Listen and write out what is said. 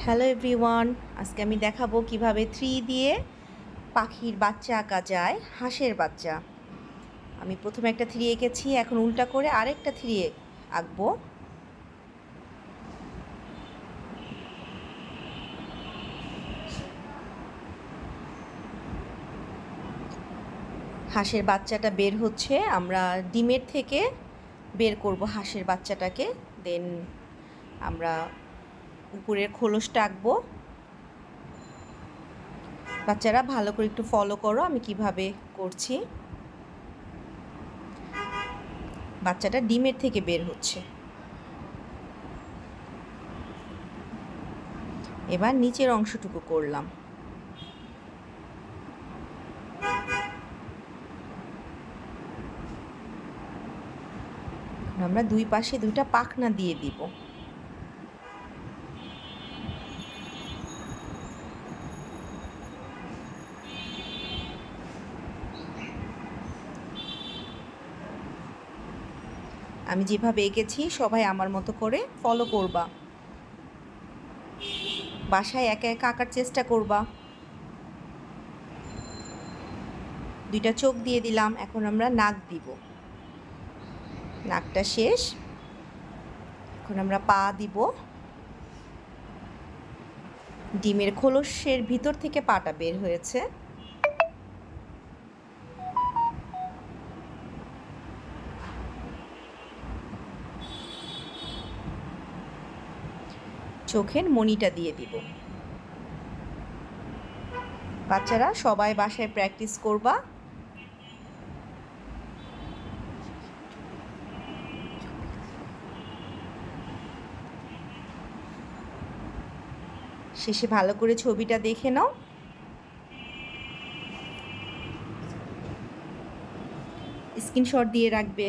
Hello everyone, আজকে আমি দেখাবো কিভাবে 3 দিয়ে পাখির বাচ্চা আঁকা যায়, হাঁসের বাচ্চা। আমি প্রথমে একটা 3 এঁকেছি, এখন উল্টা করে আরেকটা 3 আঁকবো। হাঁসের বাচ্চাটা বের হচ্ছে, আমরা ডিমের থেকে বের করব হাঁসের বাচ্চাটাকে। দেন আমরা উপরের খোলসটা আঁকবো। বাচ্চারা ভালো করে একটু ফলো করো আমি কিভাবে করছি। বাচ্চাটা ডিমের থেকে বের হচ্ছে। এবার নিচের অংশটুকু করলাম। আমরা দুই পাশে দুইটা পাখনা দিয়ে দিব। আমি যেভাবে এঁকেছি সবাই আমার মতো করে ফলো করবা, বাসায় একা একা আঁকার চেষ্টা করবা। দুইটা চোখ দিয়ে দিলাম, এখন আমরা নাক দিব। নাকটা শেষ, এখন আমরা পা দিব। ডিমের খোলসের ভিতর থেকে পাটা বের হয়েছে। চোখের মণিটা দিয়ে দিব। বাচ্চারা সবাই বাসায় প্র্যাকটিস করবা। শেষে ভালো করে ছবিটা দেখে নাও। স্ক্রিনশট দিয়ে রাখবে।